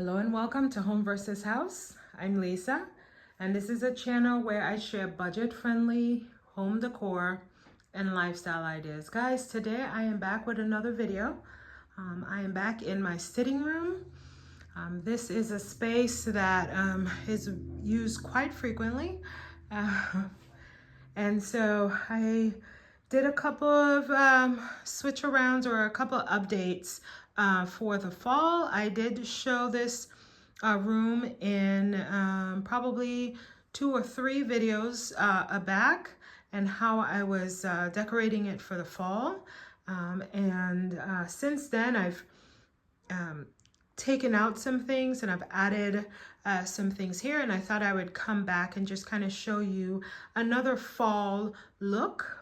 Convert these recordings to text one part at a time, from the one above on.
Hello and welcome to Home vs. House. I'm Lisa, and this is a channel where I share budget-friendly home decor and lifestyle ideas. Guys, today I am back with another video. I am back in my sitting room. This is a space that is used quite frequently. And so I did a couple of switch arounds or a couple of updates for the fall. I did show this room in probably 2 or 3 videos back, and how I was decorating it for the fall. Since then I've taken out some things and I've added some things here, and I thought I would come back and just kind of show you another fall look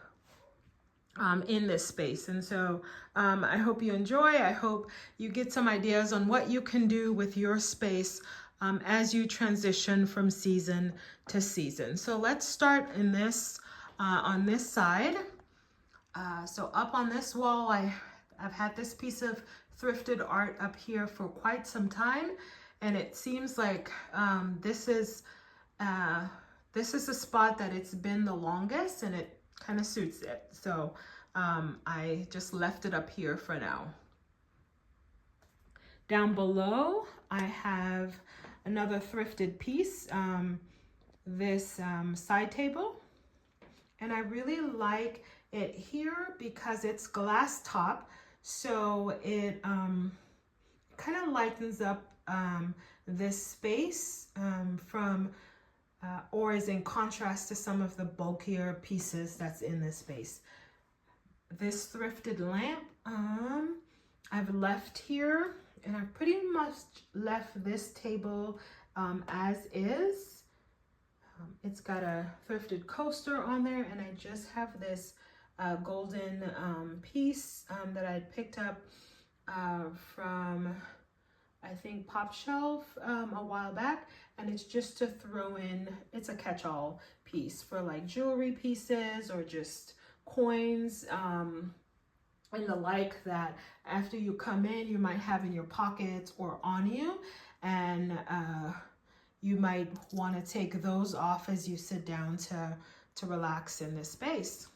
in this space. And so I hope you enjoy. I hope you get some ideas on what you can do with your space as you transition from season to season. So let's start in this on this side. So up on this wall, I've had this piece of thrifted art up here for quite some time, and it seems like this is a spot that it's been the longest, and it kind of suits it. So I just left it up here for now. Down below, I have another thrifted piece, this side table, and I really like it here because it's glass top, so it kind of lightens up this space or is in contrast to some of the bulkier pieces that's in this space. This thrifted lamp I've left here, and I pretty much left this table as is. It's got a thrifted coaster on there, and I just have this golden piece that I picked up from, I think, Pop Shelf a while back, and it's just to throw in. It's a catch-all piece for like jewelry pieces or just coins and the like, that after you come in you might have in your pockets or on you, and you might want to take those off as you sit down to relax in this space.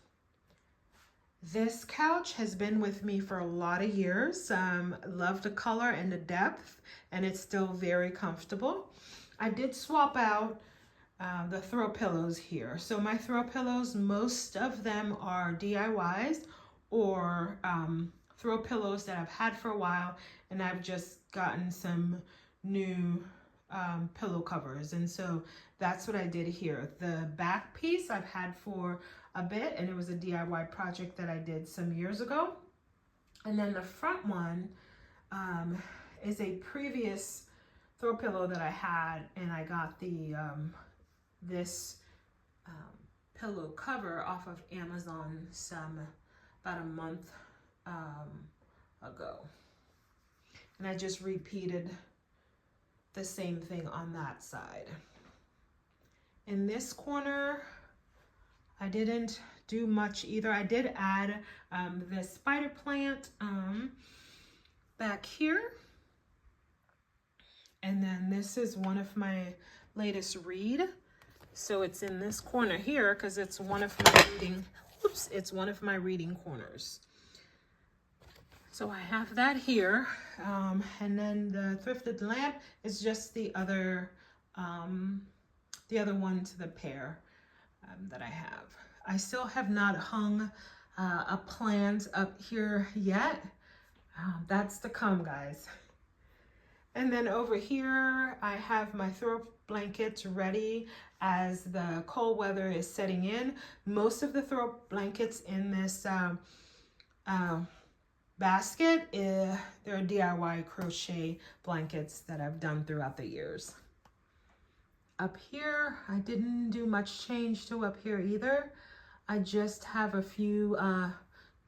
This couch has been with me for a lot of years. Love the color and the depth, and it's still very comfortable. I did swap out the throw pillows here. So my throw pillows, most of them are DIYs or throw pillows that I've had for a while, and I've just gotten some new pillow covers, and so that's what I did here. The back piece I've had for a bit, and it was a DIY project that I did some years ago. And then the front one is a previous throw pillow that I had, and I got the this pillow cover off of Amazon about a month ago, and I just repeated the same thing on that side. In this corner, I didn't do much either. I did add this spider plant back here, and then this is one of my latest read. So it's in this corner here because it's one of my reading. It's one of my reading corners. So I have that here, and then the thrifted lamp is just the other one to the pair that I have. I still have not hung a plant up here yet. That's to come, guys. And then over here, I have my throw blankets ready as the cold weather is setting in. Most of the throw blankets in this basket, they're DIY crochet blankets that I've done throughout the years. Up here, I didn't do much change to up here either. I just have a few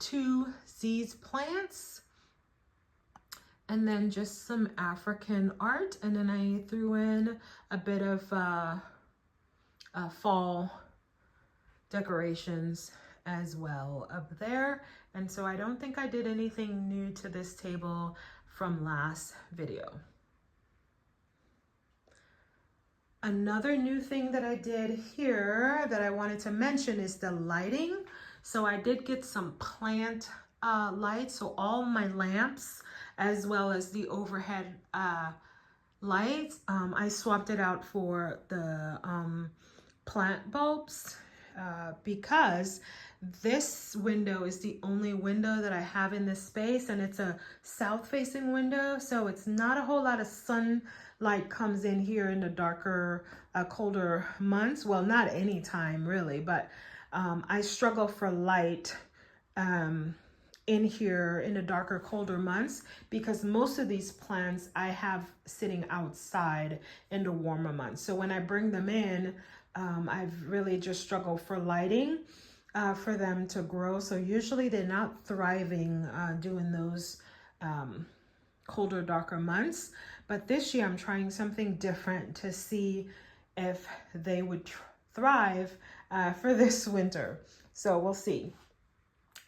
2 Z's plants, and then just some African art, and then I threw in a bit of fall decorations as well up there. And so I don't think I did anything new to this table from last video. Another new thing that I did here that I wanted to mention is the lighting. So I did get some plant lights. So all my lamps, as well as the overhead lights, I swapped it out for the plant bulbs because this window is the only window that I have in this space, and it's a south facing window, so it's not a whole lot of sunlight comes in here in the darker colder months. Well, not any time really, but I struggle for light in here in the darker colder months because most of these plants I have sitting outside in the warmer months. So when I bring them in, I've really just struggled for lighting for them to grow. So usually they're not thriving during those colder, darker months. But this year I'm trying something different to see if they would thrive for this winter. So we'll see.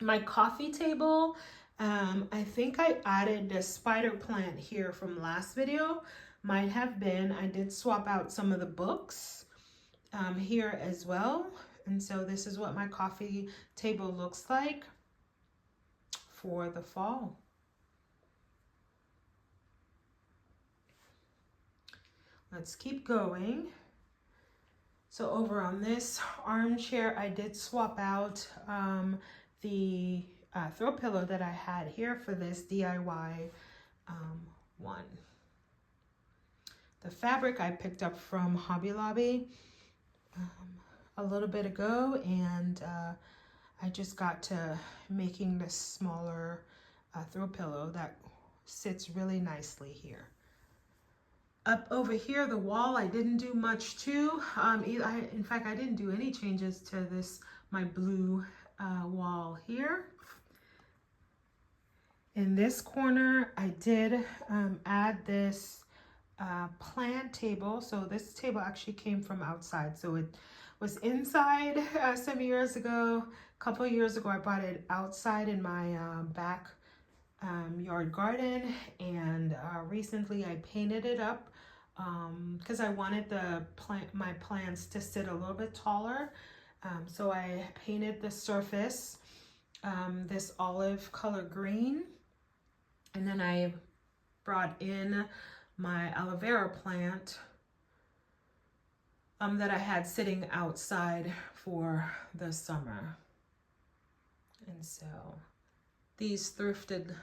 My coffee table, I think I added the spider plant here from last video. Might have been. I did swap out some of the books here as well. And so this is what my coffee table looks like for the fall. Let's keep going. So over on this armchair, I did swap out the throw pillow that I had here for this DIY one. The fabric I picked up from Hobby Lobby a little bit ago, and I just got to making this smaller throw pillow that sits really nicely here. Up over here, the wall, I didn't do much to. In fact, I didn't do any changes to this, my blue wall here. In this corner, I did add this plant table. So this table actually came from outside. So it was inside some years ago. A couple of years ago, I brought it outside in my back yard garden, and recently I painted it up because I wanted my plants to sit a little bit taller. So I painted the surface this olive color green, and then I brought in my aloe vera plant that I had sitting outside for the summer. And so these thrifted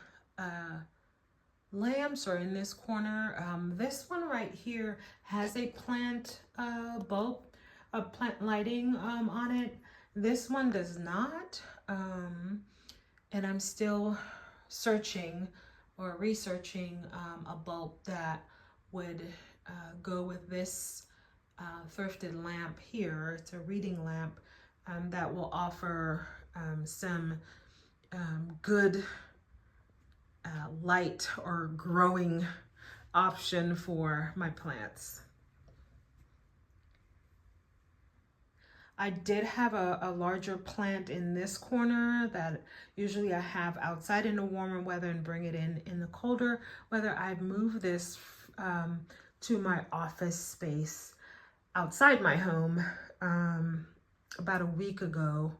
lamps are in this corner. This one right here has a plant bulb, a plant lighting on it. This one does not. And I'm still searching or researching a bulb that would go with this thrifted lamp here. It's a reading lamp that will offer some good light or growing option for my plants. I did have a larger plant in this corner that usually I have outside in the warmer weather and bring it in the colder weather. I've moved this to my office space outside my home about a week ago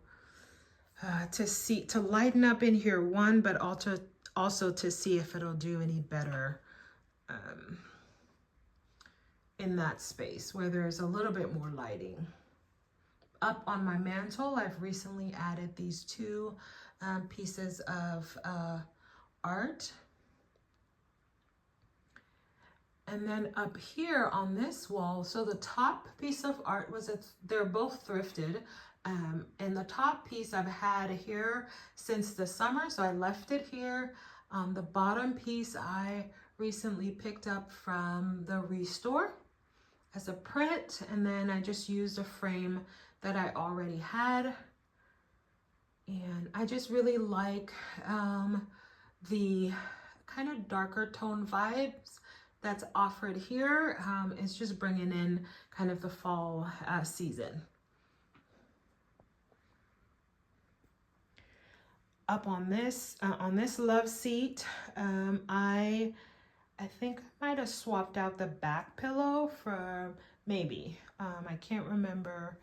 to lighten up in here, one, but also to see if it'll do any better in that space where there's a little bit more lighting. Up on my mantle, I've recently added these two pieces of art. And then up here on this wall, so the top piece of art they're both thrifted. And the top piece I've had here since the summer, so I left it here. The bottom piece I recently picked up from the Restore as a print, and then I just used a frame that I already had. And I just really like the kind of darker tone vibes that's offered here. It's just bringing in kind of the fall season. Up on this love seat, I I think I might have swapped out the back pillow for maybe. I can't remember.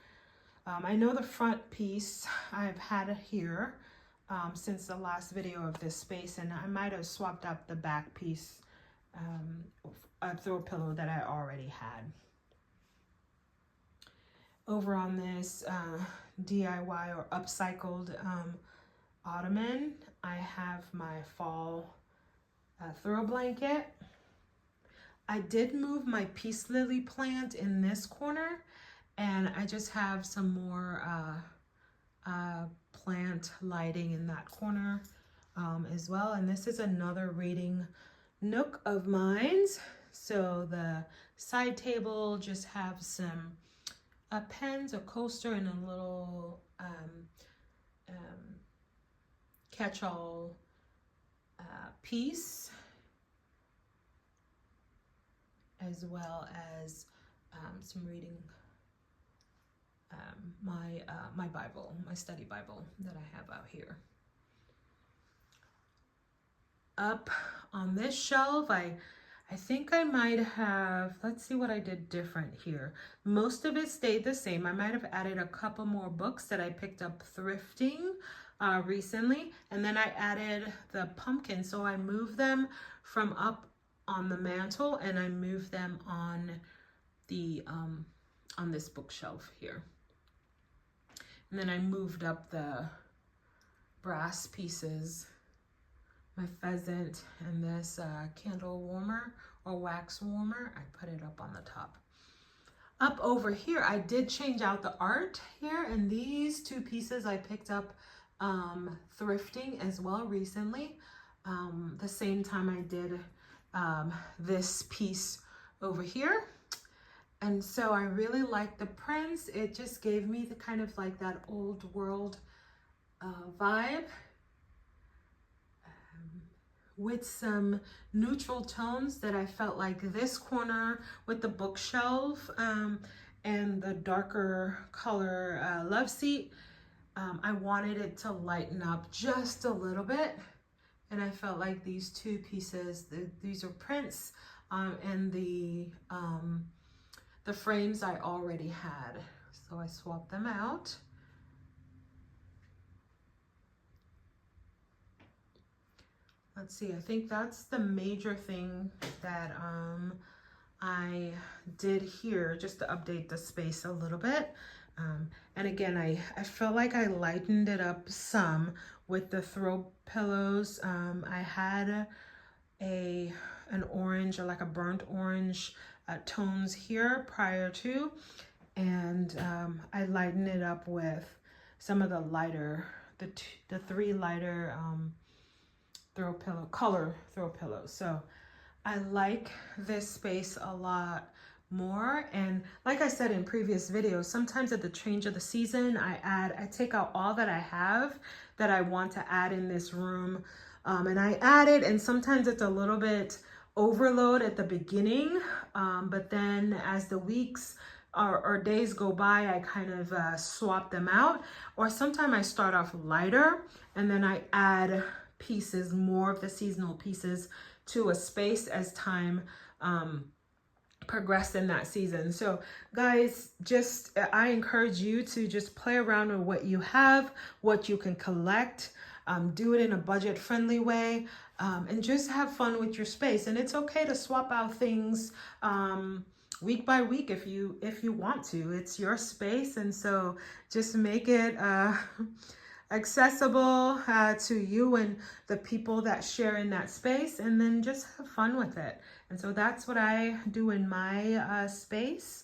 I know the front piece I've had it here since the last video of this space, and I might have swapped out the back piece a throw pillow that I already had. Over on this DIY or upcycled ottoman, I have my fall throw blanket. I did move my peace lily plant in this corner, and I just have some more plant lighting in that corner as well. And this is another reading nook of mine. So the side table just have some pens, a coaster, and a little catch-all piece, as well as some reading, my Bible, my study Bible that I have out here. Up on this shelf, I think I might have, let's see what I did different here. Most of it stayed the same. I might have added a couple more books that I picked up thrifting recently, and then I added the pumpkin. So I moved them from up on the mantle, and I moved them on the on this bookshelf here. And then I moved up the brass pieces, my pheasant, and this candle warmer or wax warmer. I put it up on the top. Up over here, I did change out the art here, and these two pieces I picked up thrifting as well recently. The same time I did this piece over here. And so I really like the prints. It just gave me the kind of like that old world vibe with some neutral tones that I felt like this corner with the bookshelf and the darker color love seat. I wanted it to lighten up just a little bit. And I felt like these two pieces, these are prints and the frames I already had. So I swapped them out. Let's see, I think that's the major thing that I did here, just to update the space a little bit. And again, I felt like I lightened it up some with the throw pillows. I had an orange, or like a burnt orange tones here prior to, and I lightened it up with some of the lighter, the three lighter color throw pillows. So I like this space a lot more. And like I said in previous videos, sometimes at the change of the season, I take out all that I have that I want to add in this room, and I add it, and sometimes it's a little bit overload at the beginning, but then as the weeks or days go by, I kind of swap them out, or sometimes I start off lighter and then I add pieces, more of the seasonal pieces, to a space as time progressed in that season. So guys, just I encourage you to just play around with what you have, what you can collect, do it in a budget friendly way, and just have fun with your space. And it's okay to swap out things week by week if you want to. It's your space, and so just make it accessible to you and the people that share in that space, and then just have fun with it. And so that's what I do in my space.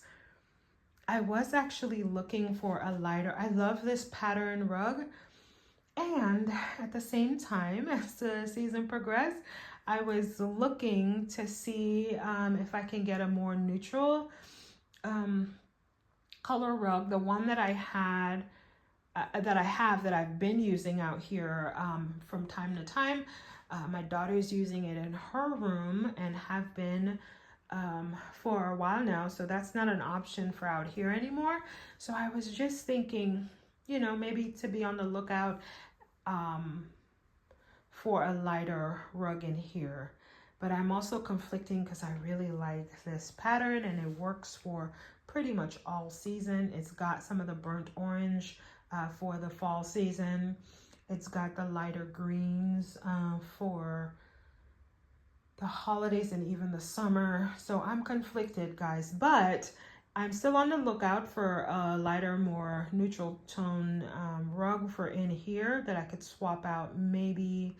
I was actually looking for a lighter. I love this pattern rug, and at the same time, as the season progressed, I was looking to see if I can get a more neutral color rug. The one that I had, that I've been using out here from time to time. My daughter's using it in her room and have been for a while now, so that's not an option for out here anymore. So I was just thinking, you know, maybe to be on the lookout for a lighter rug in here. but I'm also conflicting because I really like this pattern and it works for pretty much all season. It's got some of the burnt orange for the fall season. It's got the lighter greens for the holidays and even the summer. So I'm conflicted, guys, but I'm still on the lookout for a lighter, more neutral tone rug for in here that I could swap out maybe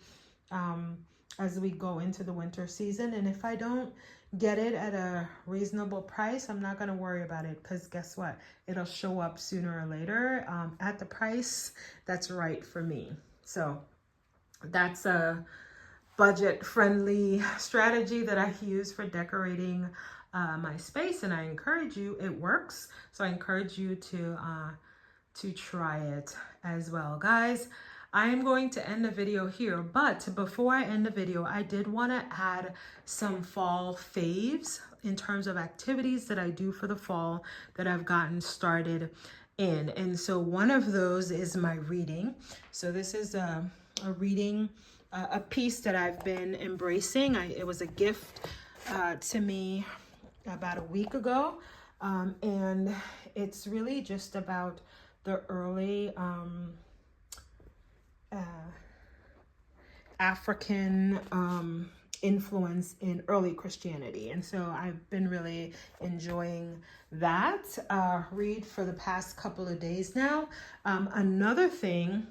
as we go into the winter season. And if I don't get it at a reasonable price, I'm not going to worry about it, because guess what? It'll show up sooner or later at the price that's right for me. So that's a budget-friendly strategy that I use for decorating my space, and I encourage you, it works. So I encourage you to try it as well. Guys, I am going to end the video here, but before I end the video, I did want to add some fall faves in terms of activities that I do for the fall that I've gotten started in. And so one of those is my reading. So this is a reading, a piece that I've been embracing. It was a gift to me about a week ago. And it's really just about the early African influence in early Christianity. And so I've been really enjoying that read for the past couple of days now. Another thing,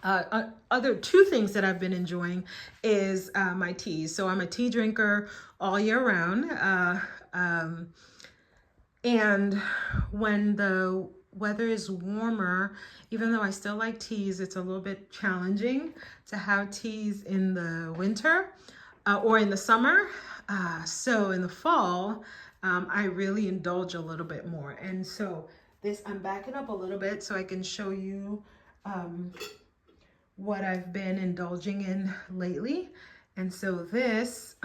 other two things that I've been enjoying is my teas. So I'm a tea drinker all year round. And when the weather is warmer, even though I still like teas, it's a little bit challenging to have teas in the winter or in the summer. So in the fall, I really indulge a little bit more. And so this, I'm backing up a little bit so I can show you what I've been indulging in lately. And so this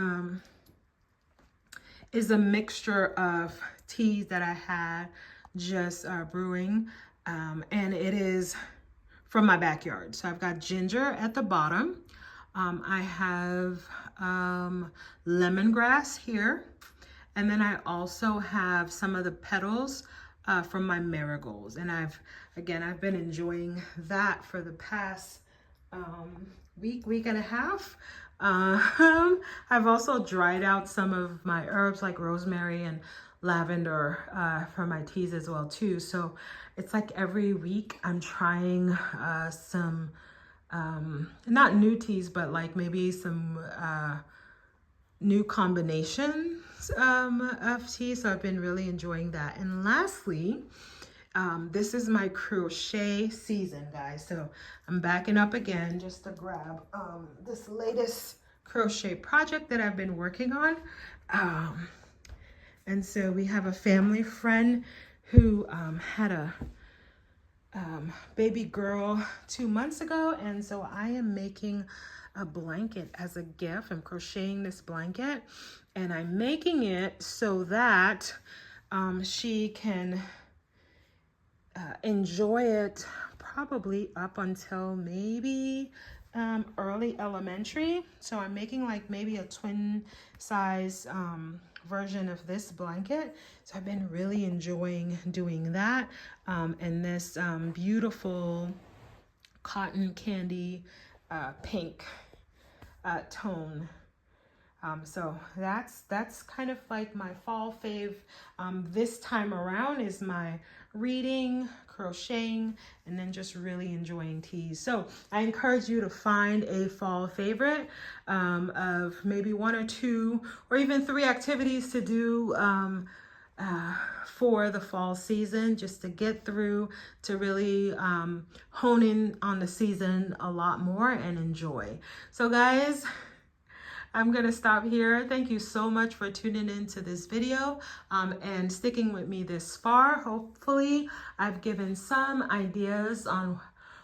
is a mixture of teas that I had just brewing, and it is from my backyard. So I've got ginger at the bottom. I have lemongrass here, and then I also have some of the petals from my marigolds. And I've been enjoying that for the past week and a half. I've also dried out some of my herbs like rosemary and lavender for my teas as well too. So it's like every week I'm trying some not new teas, but like maybe some new combinations of tea. So I've been really enjoying that. And lastly, this is my crochet season, guys. So I'm backing up again just to grab this latest crochet project that I've been working on. And so we have a family friend who had a baby girl 2 months ago. And so I am making a blanket as a gift. I'm crocheting this blanket, and I'm making it so that she can enjoy it probably up until maybe early elementary. So I'm making like maybe a twin size version of this blanket. So I've been really enjoying doing that. And this beautiful cotton candy pink tone. So that's kind of like my fall fave this time around is my reading, crocheting, and then just really enjoying teas. So I encourage you to find a fall favorite of maybe 1 or 2 or even 3 activities to do for the fall season, just to get through, to really hone in on the season a lot more and enjoy. So guys, I'm going to stop here. Thank you so much for tuning into this video and sticking with me this far. Hopefully, I've given some ideas on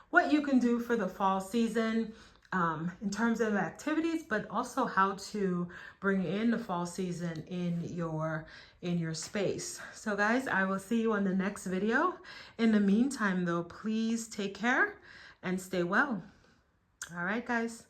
what you can do for the fall season in terms of activities, but also how to bring in the fall season in your space. So guys, I will see you on the next video. In the meantime, though, please take care and stay well. All right, guys.